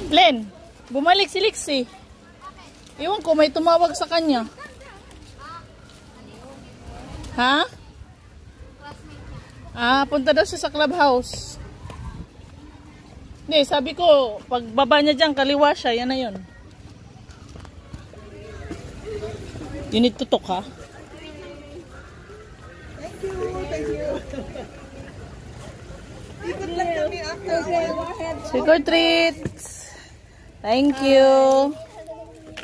Len, bumalik si Lixie. Iwan ko, may tumawag sa kanya. Ha? Punta daw siya sa clubhouse. Hindi, sabi ko, pag baba niya dyan, kaliwa siya, yan na yun. You need to talk, ha? Thank you, thank you. Ikot lang kami after. Sugar treats. Thank you.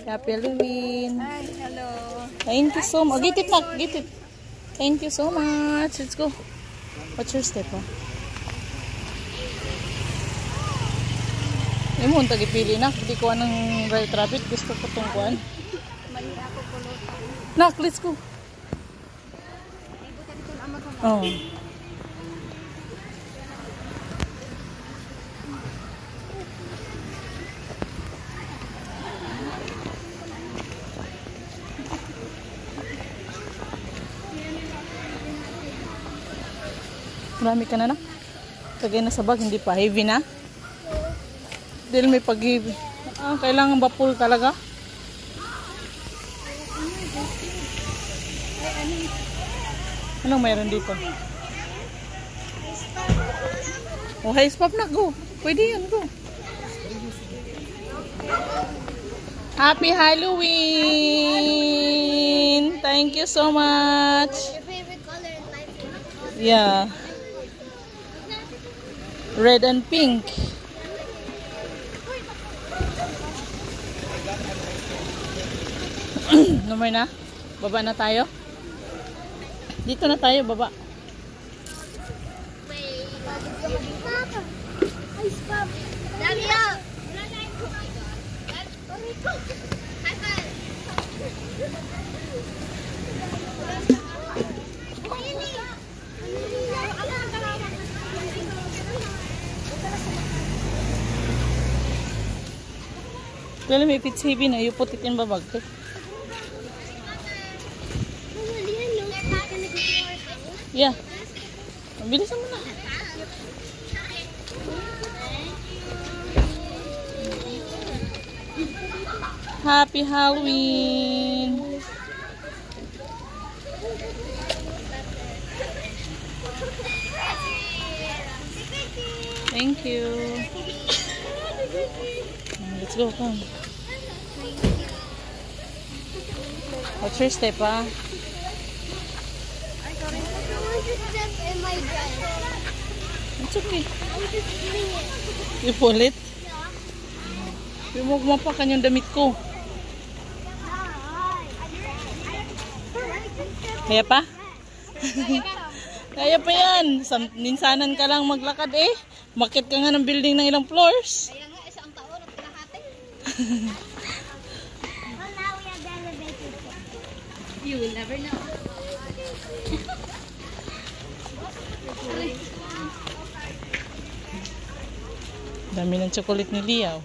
Happy Halloween. Hi, hello. Thank you so much. Get it, Nak. Get it. Thank you so much. Let's go. What's your step, ha? Ay mo, tagipili, Nak. Hindi ko anong right rabbit. Gusto ko itong kuhan. Mali ako pulutan. Nak, let's go. Oh. Marami ka na, Nak. Tagay na sa bag, hindi pa. Heavy na. Dahil may pag-heavy. Kailangan ba full talaga? Anong mayroon dito? Oh, Ice Pop na. Go. Pwede yan. Go. Happy Halloween! Thank you so much. Your favorite color in life? Yeah. Red and pink. Number na? Baba na tayo? Dito na tayo, baba. Wait. Ice pop. Dario! Well, if it's heavy na, you put it in the bag. Yeah. Bilisan mo na. Happy Halloween. Thank you. Let's go, come. What's your step, ha? It's okay. You pull it? Huwag mapakan yung damit ko. Kaya pa? Kaya pa yan. Minsanan ka lang maglakad eh. Makit ka nga ng building ng ilang floors. Kaya nga, isang taon at kalahati. You will never know. Dami ng chocolate ni Liao.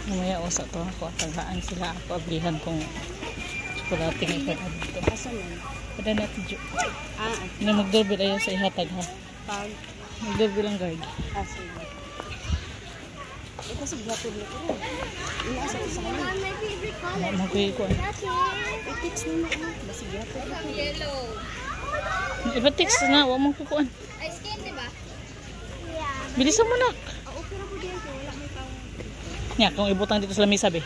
Mamaya usa to ako. Tagaan sila ako. Ablihan kong chocolate ng ikan dito. Asa mo? Pada natin dyan. Na mag-doorbell ayaw sa ihatag, ha? Pag? Mag-doorbell ang guard. Asa mo? Ito sa blatod na ko. Inaasa ko sa kanya. My favorite color. Magkuhi ko. I-text mo na. Basi blatod na ko. Yellow. Iba text na. Huwag mong kukuan. Ice cream, diba? Yeah. Bilisan mo, Nak. Okay na po dito. Wala may tao. Nya, kung ibutang dito sa lamisa, be.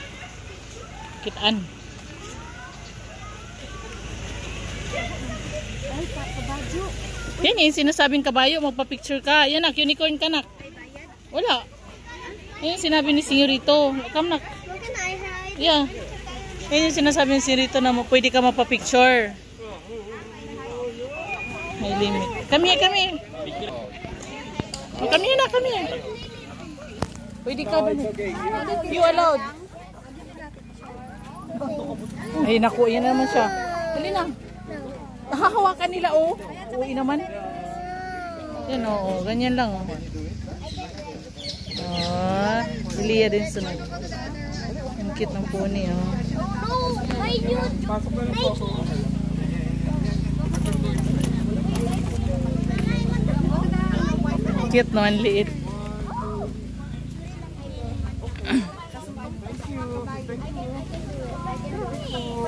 Kitaan. Ay, kabadyo. Yan yung sinasabing kabayo. Magpa-picture ka. Yan, Nak. Unicorn ka, Nak. Wala. Yan yung sinabi ni Senyorito. Come, Nak. Okay na, I hide. Yeah. Yan yung sinasabi ni Senyorito na pwede ka mapapicture. May limit. Come here, come here. Oh, come here na, come here. Pwede ka doon. You allowed. Ay, naku, yan naman siya. Dali na. Nakahawakan nila, oh. Uwi naman. Yan, oh. Ganyan lang, oh. Oh. Si Lia din sunod. Ang cute ng pony, oh. Cute naman, liit.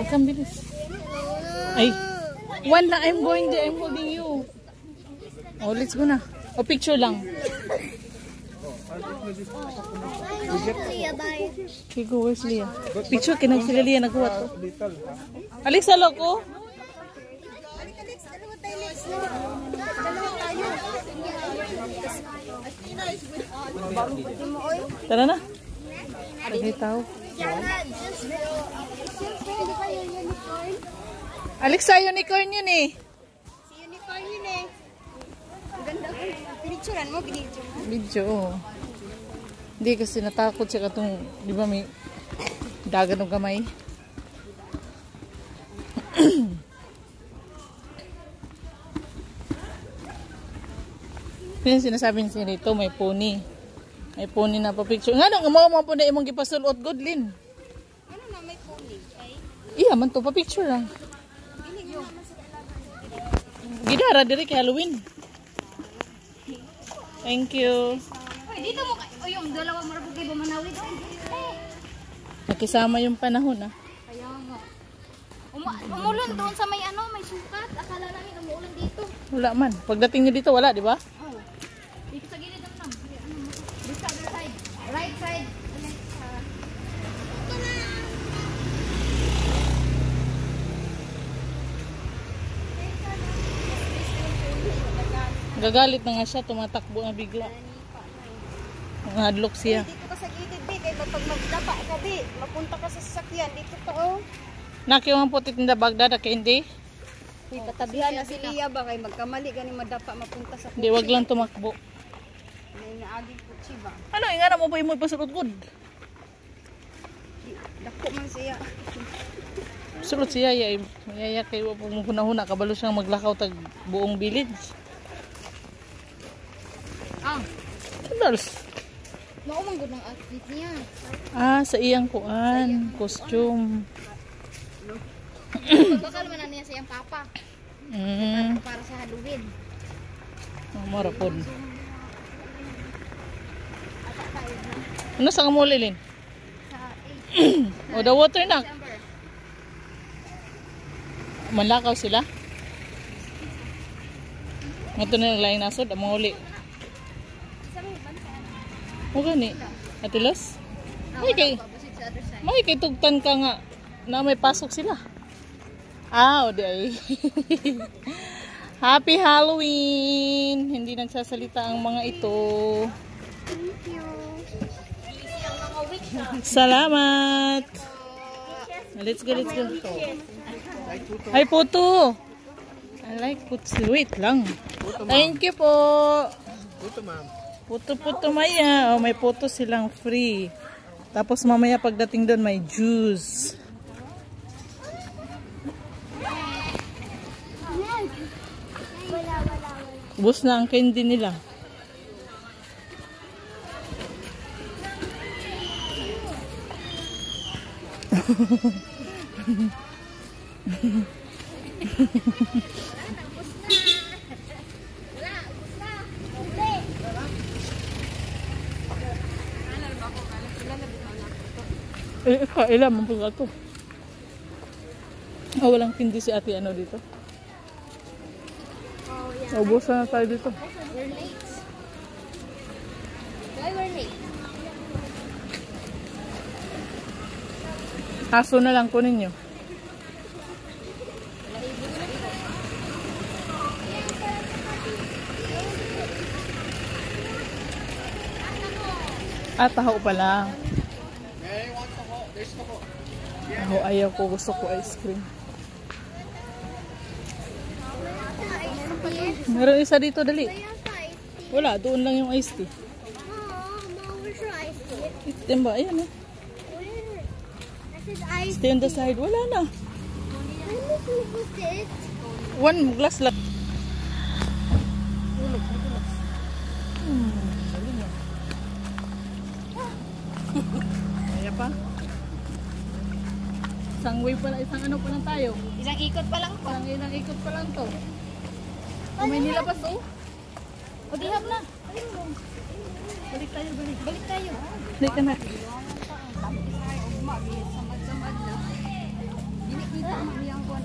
Come, bilis. Ay, one na, I'm going there. I'm holding you. Oh, let's go na. O, picture lang. Okay, go, where's Leah? Picture, kinag sila Leah, nagkuha to. Alex, halo ko? Tara na. Tagay tao. Alexa, unicorn yun eh. Si unicorn yun eh. Ganda ko. Pinicturean mo, binidyo mo. Video, oh. Hindi kasi natakot siya katong, di ba may dagan ng kamay. Yan sinasabi niya rito, may pony. May pony na pa-picture. Nga nang umawa mo po na imong gipasulot, Godlin. Ano na, may pony? Ay? Iya man to, pa-picture lang. Gidara diri kay Halloween. Thank you. Uy, dito mo o yung dalawa marabugay ba manawid? Nakisama yung panahon, ah. Kaya nga. Umulan doon sa may ano, may sukat. Akala namin umuulan dito. Wala man. Pagdating niyo dito, wala, di ba? Oh. Dito sa gilid lang. This other side. Right side. Gagalit na nga siya, tumatakbo na bigla. Ngadlok siya. Dito ka sa gilid, Bi. Kaya pag magdapa ka, Bi, mapunta ka sa sasakyan. Dito ka, oh. Nakiwang putit na Bagdad, kaya hindi. Uy, katabihan na si Lia ba? Kaya magkamali gani madapa mapunta sa Hindi, wag lang tumakbo. may naaging kutsi ba? Ano, ingana mo ba yung pasulot good? Dako man siya. Sulot siya, yaya kayo po mong hunahuna, kabalo siyang maglakaw tag buong village. Sandals. Maumang gud ng outfit niya. Ah, sa iyang kuan, costume. Bakal man na niya sa iyang papa. Para sa Halloween. Marapod. Ano sa kamuli, Lin? Sa O, 8 the water na. December. Manlakaw sila. Ito na naglaing nasod, ang mga uli. O gani. Atilos? May kay tugtan ka nga na may pasok sila. Ah, o di ay. Happy Halloween! Hindi nagsasalita ang mga ito. Thank you. Salamat! Let's go, let's go. Ay, puto! I like puto. Wait lang. Thank you po. Puto, ma'am. Puto maya. Oh, may puto silang free. Tapos mamaya pagdating doon may juice. Ubus na ang candy nila. Kailan mo po ito? Oh, walang candy si ate ano dito. Oh, yeah. Ubusan na tayo dito. We're late. Why we're late? Aso na lang kunin nyo. Ah, taho pala. Taho, ayaw ko. Gusto ko ice cream. Meron isa dito, dali. Wala, doon lang yung iced tea. Ito ba? Ayan eh. Stay on the side. Wala na. One glass lang. Isang wave pa lang, isang ano pa lang tayo. Isang ikot pa lang po. Isang ilang ikot pa lang to. Oh, may nilabas oh. O, dihap na. Balik tayo, balik. Balik tayo. Balik ka na. Samad-samad na. Hindi kita ang mabiyang kuwan.